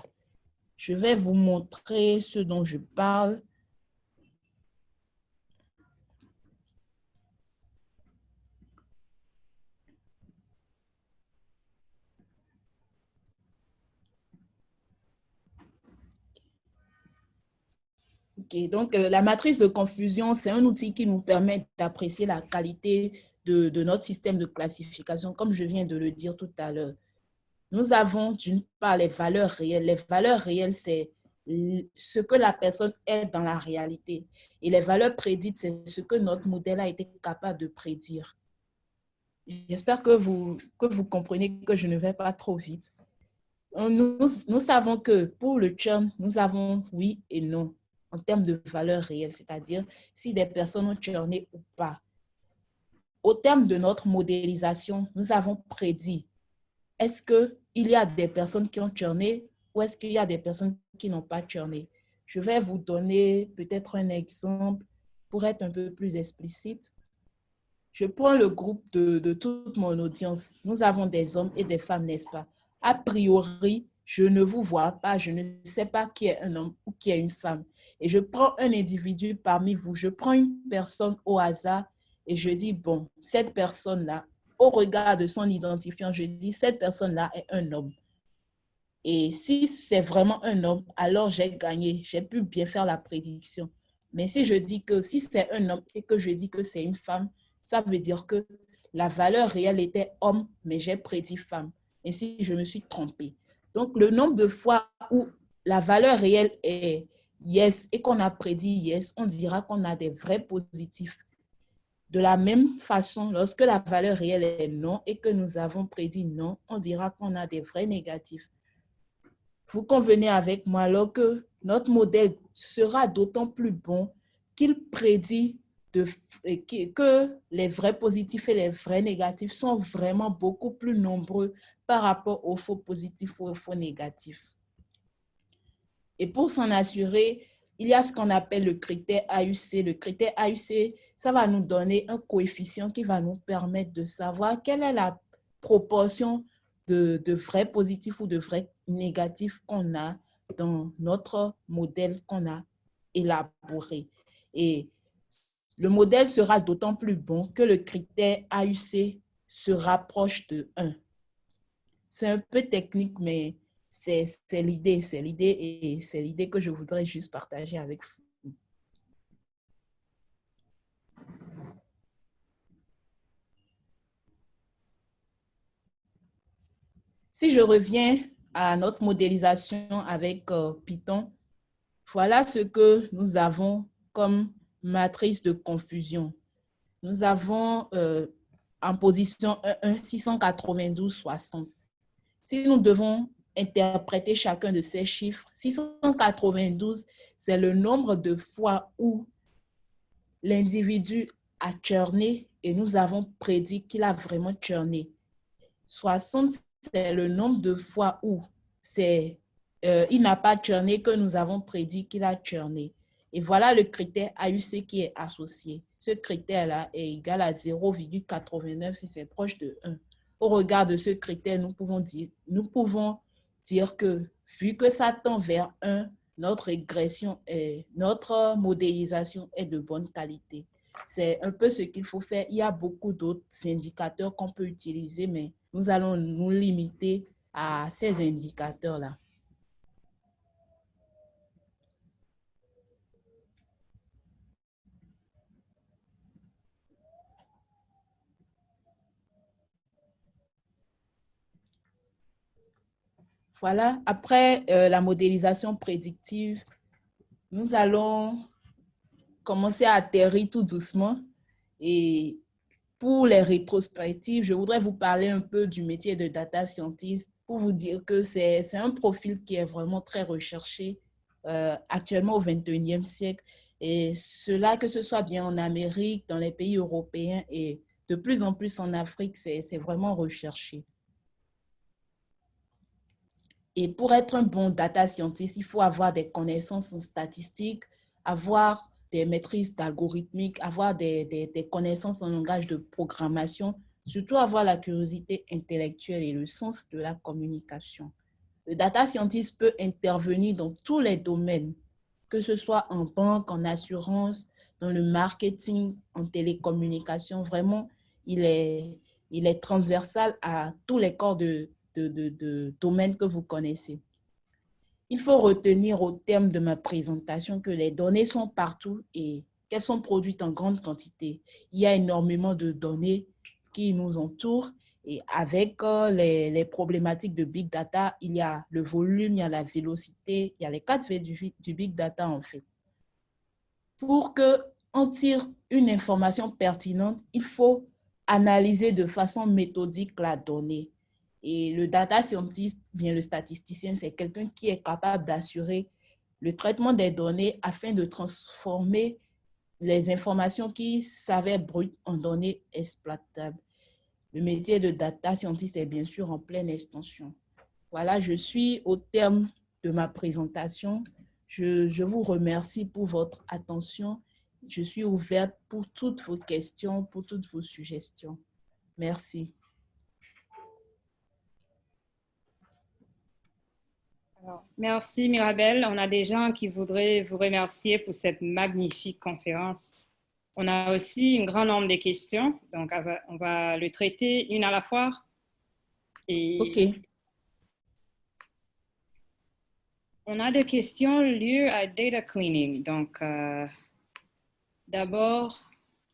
Je vais vous montrer ce dont je parle. Okay, donc, la matrice de confusion, c'est un outil qui nous permet d'apprécier la qualité de notre système de classification, comme je viens de le dire tout à l'heure. nous avons d'une part les valeurs réelles. Les valeurs réelles, c'est ce que la personne est dans la réalité. Et les valeurs prédites, c'est ce que notre modèle a été capable de prédire. J'espère que vous comprenez que je ne vais pas trop vite. Nous savons que pour le churn, nous avons oui et non en termes de valeurs réelles, c'est-à-dire si des personnes ont churné ou pas. Au terme de notre modélisation, nous avons prédit, est-ce qu'il y a des personnes qui ont churné ou est-ce qu'il y a des personnes qui n'ont pas churné? Je vais vous donner peut-être un exemple pour être un peu plus explicite. Je prends le groupe de toute mon audience. Nous avons des hommes et des femmes, n'est-ce pas? A priori, je ne vous vois pas, je ne sais pas qui est un homme ou qui est une femme. Et je prends un individu parmi vous, je prends une personne au hasard et je dis, bon, cette personne-là, au regard de son identifiant, je dis, cette personne-là est un homme. Et si c'est vraiment un homme, alors j'ai gagné, j'ai pu bien faire la prédiction. Mais si je dis que si c'est un homme et que je dis que c'est une femme, ça veut dire que la valeur réelle était homme, mais j'ai prédit femme. Ainsi, je me suis trompée. Donc, le nombre de fois où la valeur réelle est yes et qu'on a prédit yes, on dira qu'on a des vrais positifs. De la même façon, lorsque la valeur réelle est non et que nous avons prédit non, on dira qu'on a des vrais négatifs. Vous convenez avec moi alors que notre modèle sera d'autant plus bon qu'il prédit que les vrais positifs et les vrais négatifs sont vraiment beaucoup plus nombreux par rapport aux faux positifs ou aux faux négatifs. Et pour s'en assurer, il y a ce qu'on appelle le critère AUC. Le critère AUC, ça va nous donner un coefficient qui va nous permettre de savoir quelle est la proportion de vrais positifs ou de vrais négatifs qu'on a dans notre modèle qu'on a élaboré. Et le modèle sera d'autant plus bon que le critère AUC se rapproche de 1. C'est un peu technique, mais c'est l'idée et c'est l'idée que je voudrais juste partager avec vous. Si je reviens à notre modélisation avec Python, voilà ce que nous avons comme matrice de confusion. Nous avons en position 1, 692, 60. Si nous devons interpréter chacun de ces chiffres, 692, c'est le nombre de fois où l'individu a churné et nous avons prédit qu'il a vraiment churné. 60, c'est le nombre de fois où il n'a pas churné que nous avons prédit qu'il a churné. Et voilà le critère AUC qui est associé. Ce critère-là est égal à 0,89 et c'est proche de 1. Au regard de ce critère, nous pouvons dire que vu que ça tend vers 1, notre régression notre modélisation est de bonne qualité. C'est un peu ce qu'il faut faire. Il y a beaucoup d'autres indicateurs qu'on peut utiliser, mais nous allons nous limiter à ces indicateurs-là. Voilà, après la modélisation prédictive, nous allons commencer à atterrir tout doucement. Et pour les rétrospectives, je voudrais vous parler un peu du métier de data scientist pour vous dire que c'est un profil qui est vraiment très recherché actuellement au 21e siècle. Et cela, que ce soit bien en Amérique, dans les pays européens et de plus en plus en Afrique, c'est vraiment recherché. Et pour être un bon data scientist, il faut avoir des connaissances en statistiques, avoir des maîtrises d'algorithmique, avoir des connaissances en langage de programmation, surtout avoir la curiosité intellectuelle et le sens de la communication. Le data scientist peut intervenir dans tous les domaines, que ce soit en banque, en assurance, dans le marketing, en télécommunication. Vraiment, il est transversal à tous les corps de domaines que vous connaissez. Il faut retenir au terme de ma présentation que les données sont partout et qu'elles sont produites en grande quantité. Il y a énormément de données qui nous entourent Et avec les problématiques de big data, il y a le volume, il y a la vélocité, il y a les 4 V du big data en fait. Pour qu'on tire une information pertinente, il faut analyser de façon méthodique la donnée. Et le data scientist, bien le statisticien, c'est quelqu'un qui est capable d'assurer le traitement des données afin de transformer les informations qui s'avèrent brutes en données exploitables. Le métier de data scientist est bien sûr en pleine extension. Voilà, je suis au terme de ma présentation. Je vous remercie pour votre attention. Je suis ouverte pour toutes vos questions, pour toutes vos suggestions. Merci. Alors, merci Mirabel. On a des gens qui voudraient vous remercier pour cette magnifique conférence. On a aussi un grand nombre de questions, donc on va le traiter une à la fois. Et OK. on a des questions liées à data cleaning. Donc, d'abord,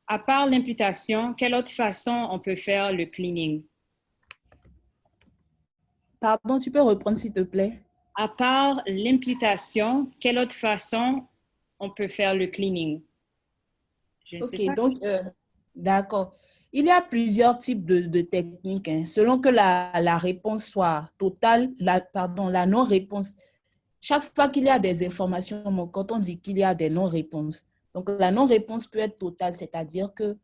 à part l'imputation, quelle autre façon on peut faire le cleaning? Pardon, tu peux reprendre s'il te plaît? À part l'imputation, quelle autre façon on peut faire le cleaning? Je ne sais OK, pas. donc, d'accord. Il y a plusieurs types de techniques, hein, selon que la réponse soit totale, la non-réponse. Chaque fois qu'il y a des informations, quand on dit qu'il y a des non-réponses, donc la non-réponse peut être totale, c'est-à-dire que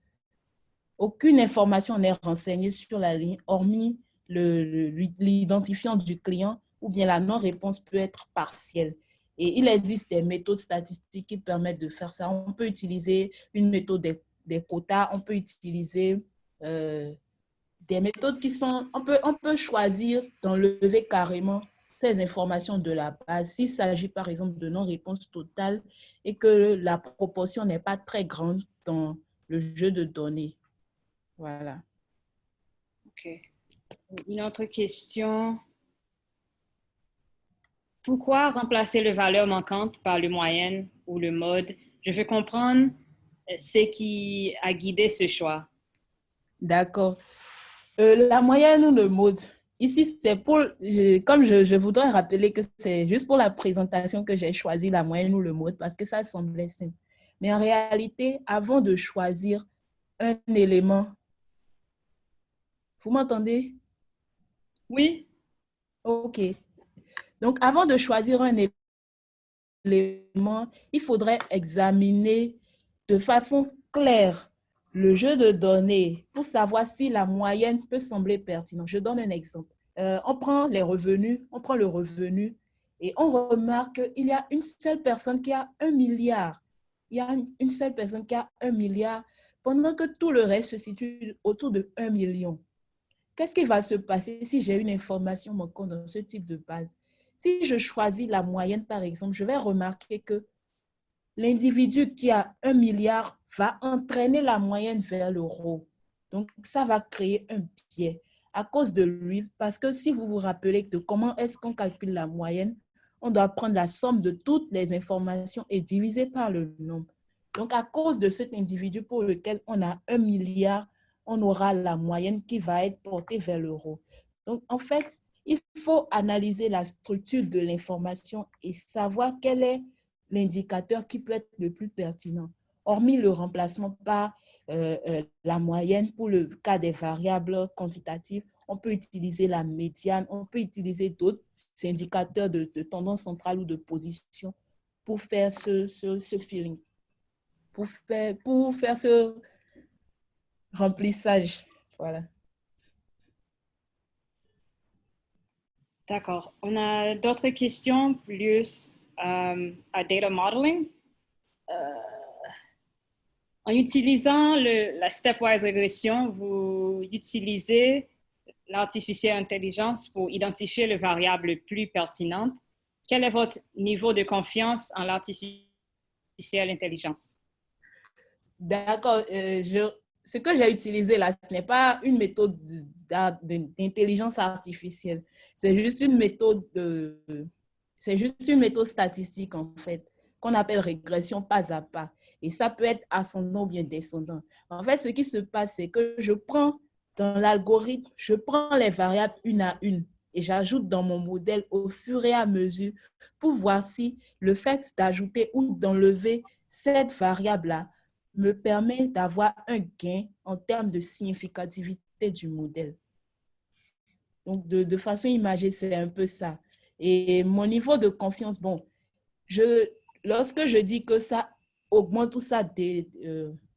aucune information n'est renseignée sur la ligne, hormis l'identifiant du client, ou bien la non-réponse peut être partielle. Et il existe des méthodes statistiques qui permettent de faire ça. On peut utiliser une méthode des quotas, on peut utiliser des méthodes qui sont... On peut choisir d'enlever carrément ces informations de la base. S'il s'agit par exemple de non-réponse totale et que la proportion n'est pas très grande dans le jeu de données. Voilà. OK. Une autre question. Pourquoi remplacer le valeur manquante par le moyenne ou le mode? Je veux comprendre ce qui a guidé ce choix. D'accord. La moyenne ou le mode. Ici, c'est pour, comme je voudrais rappeler que c'est juste pour la présentation que j'ai choisi la moyenne ou le mode parce que ça semblait simple. Mais en réalité, avant de choisir un élément, vous m'entendez? Oui. OK. Donc, avant de choisir un élément, il faudrait examiner de façon claire le jeu de données pour savoir si la moyenne peut sembler pertinente. Je donne un exemple. On prend les revenus, on prend le revenu et on remarque qu'il y a une seule personne qui a 1 milliard. Il y a une seule personne qui a 1 milliard pendant que tout le reste se situe autour de 1 million. Qu'est-ce qui va se passer si j'ai une information manquante dans ce type de base? Si je choisis la moyenne, par exemple, je vais remarquer que l'individu qui a 1 milliard va entraîner la moyenne vers l'euro. Donc, ça va créer un biais à cause de lui. Parce que si vous vous rappelez de comment est-ce qu'on calcule la moyenne, on doit prendre la somme de toutes les informations et diviser par le nombre. Donc, à cause de cet individu pour lequel on a 1 milliard, on aura la moyenne qui va être portée vers l'euro. Donc, en fait, il faut analyser la structure de l'information et savoir quel est l'indicateur qui peut être le plus pertinent. Hormis le remplacement par la moyenne pour le cas des variables quantitatives, on peut utiliser la médiane, on peut utiliser d'autres indicateurs de tendance centrale ou de position pour faire ce feeling, pour faire ce remplissage. Voilà. D'accord. On a d'autres questions plus à data modeling. En utilisant la stepwise régression, vous utilisez l'artificielle intelligence pour identifier les variables les plus pertinentes. Quel est votre niveau de confiance en l'artificielle intelligence? D'accord. Ce que j'ai utilisé là, ce n'est pas une méthode d'intelligence artificielle. C'est juste une méthode statistique en fait, qu'on appelle régression pas à pas. Et ça peut être ascendant ou bien descendant. En fait, ce qui se passe, c'est que je prends dans l'algorithme, je prends les variables une à une et j'ajoute dans mon modèle au fur et à mesure pour voir si le fait d'ajouter ou d'enlever cette variable-là me permet d'avoir un gain en termes de significativité du modèle. Donc, de façon imagée, c'est un peu ça. Et mon niveau de confiance, bon, lorsque je dis que ça augmente ou ça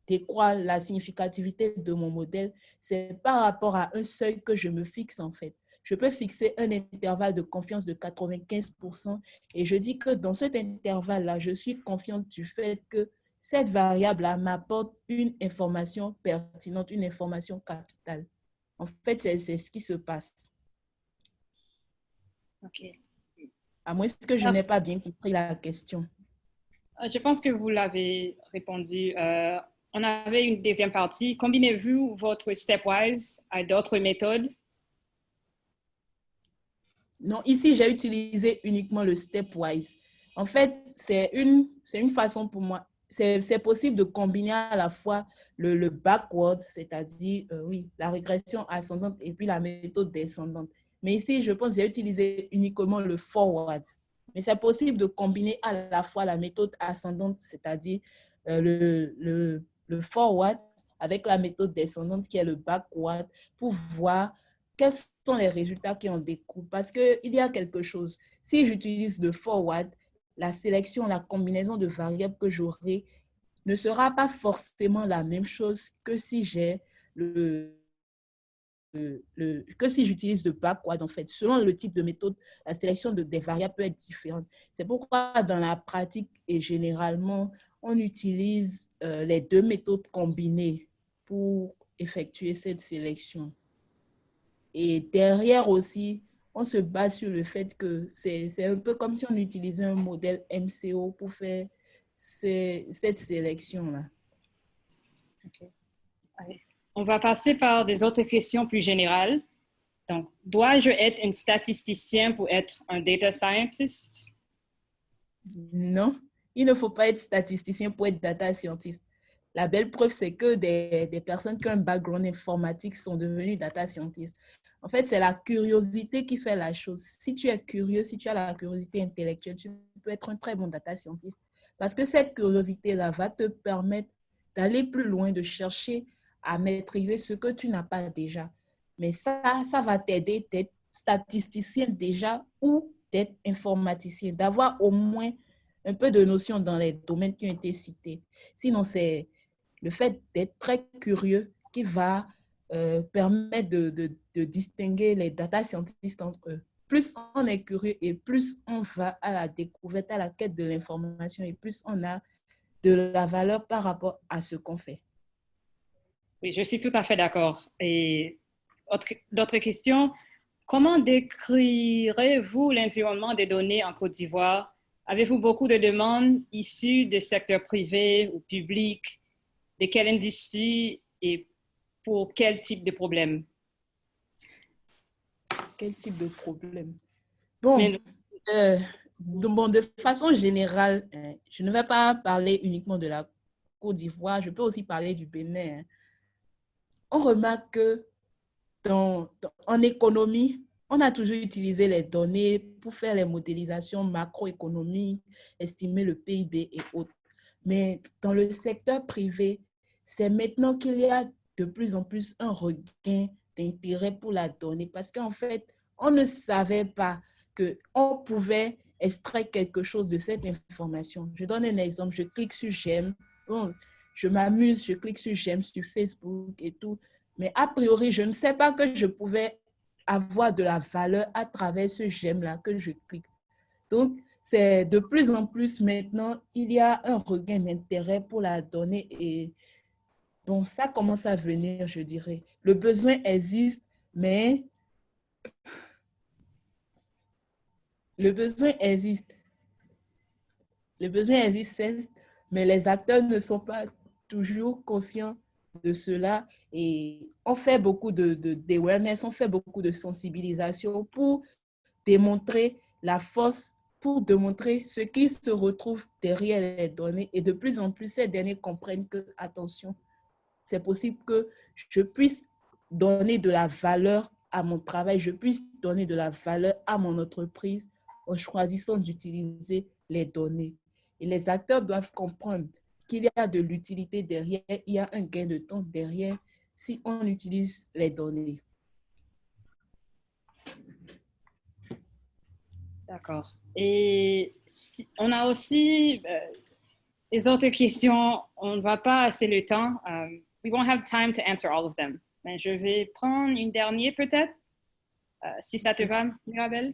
décroît la significativité de mon modèle, c'est par rapport à un seuil que je me fixe en fait. Je peux fixer un intervalle de confiance de 95% et je dis que dans cet intervalle-là, je suis confiante du fait que cette variable-là m'apporte une information pertinente, une information capitale. En fait, c'est ce qui se passe. OK. À moins que je n'ai pas bien compris la question. Je pense que vous l'avez répondu. On avait une deuxième partie. Combinez-vous votre stepwise à d'autres méthodes? Non, ici, j'ai utilisé uniquement le stepwise. En fait, c'est une façon pour moi. C'est possible de combiner à la fois le backward, c'est-à-dire, oui, la régression ascendante et puis la méthode descendante. Mais ici, je pense que j'ai utilisé uniquement le forward. Mais c'est possible de combiner à la fois la méthode ascendante, c'est-à-dire le forward, avec la méthode descendante qui est le backward, pour voir quels sont les résultats qui en découlent. Parce qu'il y a quelque chose. Si j'utilise le forward, la sélection, la combinaison de variables que j'aurai ne sera pas forcément la même chose que si j'ai que si j'utilise le backward, en fait. Selon le type de méthode, la sélection des variables peut être différente. C'est pourquoi dans la pratique, et généralement, on utilise les deux méthodes combinées pour effectuer cette sélection. Et derrière aussi, on se base sur le fait que c'est un peu comme si on utilisait un modèle MCO pour faire cette sélection-là. Okay. On va passer par des autres questions plus générales. Donc, dois-je être un statisticien pour être un data scientist? Non, il ne faut pas être statisticien pour être data scientist. La belle preuve, c'est que des personnes qui ont un background informatique sont devenues data scientists. En fait, c'est la curiosité qui fait la chose. Si tu es curieux, si tu as la curiosité intellectuelle, tu peux être un très bon data scientist. Parce que cette curiosité-là va te permettre d'aller plus loin, de chercher à maîtriser ce que tu n'as pas déjà. Mais ça va t'aider d'être statisticien déjà ou d'être informaticien, d'avoir au moins un peu de notion dans les domaines qui ont été cités. Sinon, c'est le fait d'être très curieux qui va permettre de distinguer les data scientists entre eux. Plus on est curieux et plus on va à la découverte, à la quête de l'information et plus on a de la valeur par rapport à ce qu'on fait. Oui, je suis tout à fait d'accord. Et d'autres questions? Comment décrirez-vous l'environnement des données en Côte d'Ivoire? Avez-vous beaucoup de demandes issues du secteur privé ou public? De quelle industrie et pour quel type de problème? Quel type de problème? Bon, de façon générale, je ne vais pas parler uniquement de la Côte d'Ivoire, je peux aussi parler du Bénin. On remarque que en économie, on a toujours utilisé les données pour faire les modélisations macroéconomiques, estimer le PIB et autres. Mais dans le secteur privé, c'est maintenant qu'il y a de plus en plus un regain d'intérêt pour la donnée parce qu'en fait, on ne savait pas qu'on pouvait extraire quelque chose de cette information. Je donne un exemple, je clique sur j'aime, bon, je m'amuse, je clique sur j'aime sur Facebook et tout. Mais a priori, je ne sais pas que je pouvais avoir de la valeur à travers ce j'aime-là que je clique. Donc, c'est de plus en plus maintenant, il y a un regain d'intérêt pour la donnée et bon, ça commence à venir, je dirais. Le besoin existe, mais le besoin existe. Le besoin existe, mais les acteurs ne sont pas toujours conscients de cela et on fait beaucoup d'awareness, on fait beaucoup de sensibilisation pour démontrer la force, pour démontrer ce qui se retrouve derrière les données et de plus en plus, ces derniers comprennent que, attention, c'est possible que je puisse donner de la valeur à mon travail, je puisse donner de la valeur à mon entreprise en choisissant d'utiliser les données. Et les acteurs doivent comprendre qu'il y a de l'utilité derrière, il y a un gain de temps derrière si on utilise les données. D'accord. Et on a aussi les autres questions. On ne va pas assez le temps. We won't have time to answer all of them. Mais je vais prendre une dernière peut-être, si ça te va, Mirabel.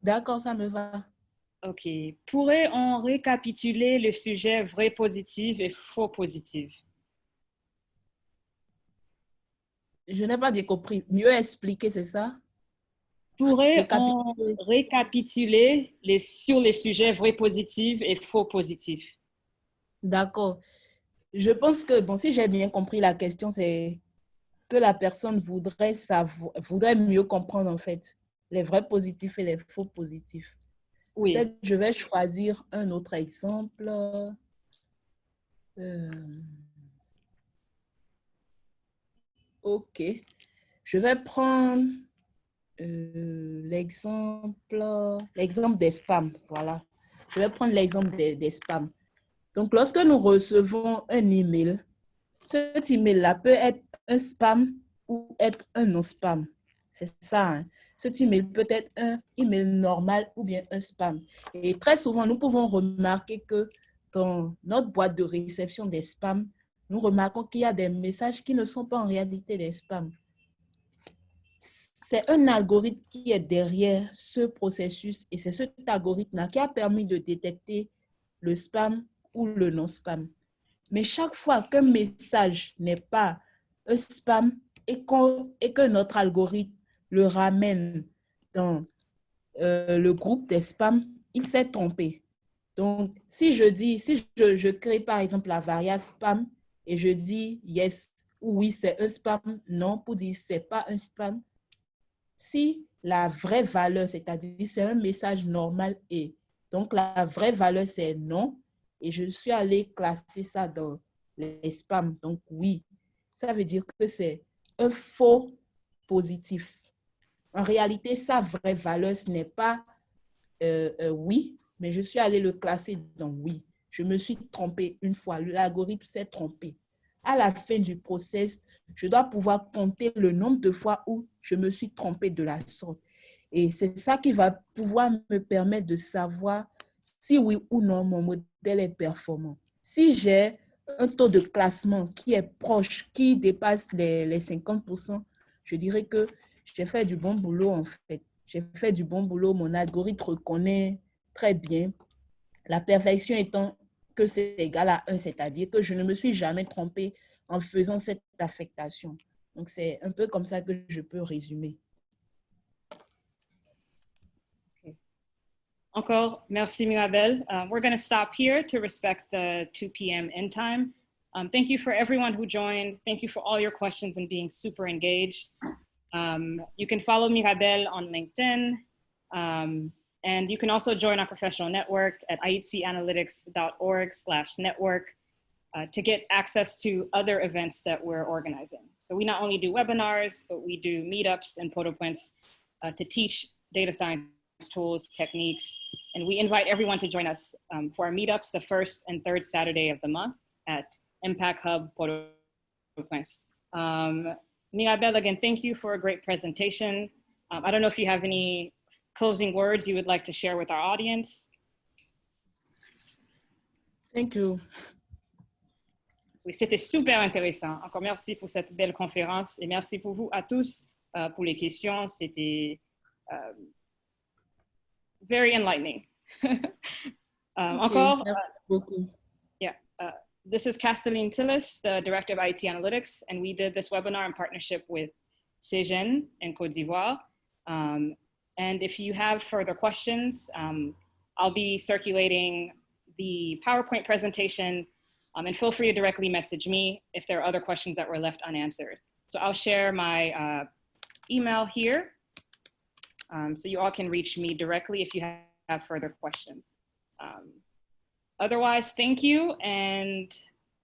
D'accord, ça me va. OK. Pourrait-on récapituler le sujet vrai positif et faux positif? Je n'ai pas bien compris. Mieux expliquer, c'est ça? Pourrait-on Récapituler. récapituler sur les sujets vrai positif et faux positif? D'accord. Je pense que, bon, si j'ai bien compris la question, c'est que la personne voudrait mieux comprendre, en fait, les vrais positifs et les faux positifs. Oui. Peut-être je vais choisir un autre exemple. OK. Je vais prendre l'exemple des spams. Voilà. Je vais prendre l'exemple des spams. Donc, lorsque nous recevons un email, cet email-là peut être un spam ou être un non-spam. C'est ça. Hein? Cet email peut être un email normal ou bien un spam. Et très souvent, nous pouvons remarquer que dans notre boîte de réception des spams, nous remarquons qu'il y a des messages qui ne sont pas en réalité des spams. C'est un algorithme qui est derrière ce processus et c'est cet algorithme-là qui a permis de détecter le spam ou le non-spam. Mais chaque fois qu'un message n'est pas un spam et que notre algorithme le ramène dans le groupe des spams, il s'est trompé. Donc, si je crée par exemple la variable spam et je dis yes ou oui, c'est un spam, non, pour dire c'est pas un spam, si la vraie valeur, c'est-à-dire c'est un message normal et donc la vraie valeur c'est non et je suis allée classer ça dans les spams. Donc oui, ça veut dire que c'est un faux positif. En réalité, sa vraie valeur, ce n'est pas oui, mais je suis allée le classer dans oui. Je me suis trompée une fois, l'algorithme s'est trompé. À la fin du process, je dois pouvoir compter le nombre de fois où je me suis trompée de la sorte. Et c'est ça qui va pouvoir me permettre de savoir si oui ou non mon modèle est performant. Si j'ai un taux de classement qui est proche, qui dépasse les 50%, je dirais que j'ai fait du bon boulot en fait. J'ai fait du bon boulot, mon algorithme reconnaît très bien. La perfection étant que c'est égal à 1, c'est-à-dire que je ne me suis jamais trompée en faisant cette affectation. Donc, c'est un peu comme ça que je peux résumer. Encore, merci Mirabel. We're going to stop here to respect the 2 p.m. end time. Thank you for everyone who joined. Thank you for all your questions and being super engaged. You can follow Mirabel on LinkedIn. And you can also join our professional network at ihtcanalytics.org/network to get access to other events that we're organizing. So we not only do webinars, but we do meetups and photo points to teach data science tools, techniques, and we invite everyone to join us for our meetups the first and third Saturday of the month at Impact Hub Photo Points. Mirabel, again, thank you for a great presentation. I don't know if you have any closing words you would like to share with our audience. Thank you. Oui, c'était super intéressant. Encore merci pour cette belle conférence et merci pour vous à tous pour les questions. C'était very enlightening. Encore, merci beaucoup. Yeah. This is Castelline Tillis, the Director of IT Analytics, and we did this webinar in partnership with CEGEN in Côte d'Ivoire. And if you have further questions, I'll be circulating the PowerPoint presentation, and feel free to directly message me if there are other questions that were left unanswered. So I'll share my email here, so you all can reach me directly if you have further questions. Otherwise, thank you, and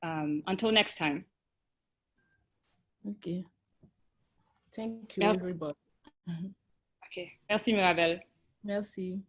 until next time. Okay. Thank you, Merci. everybody. OK. Merci, Mirabel. Merci.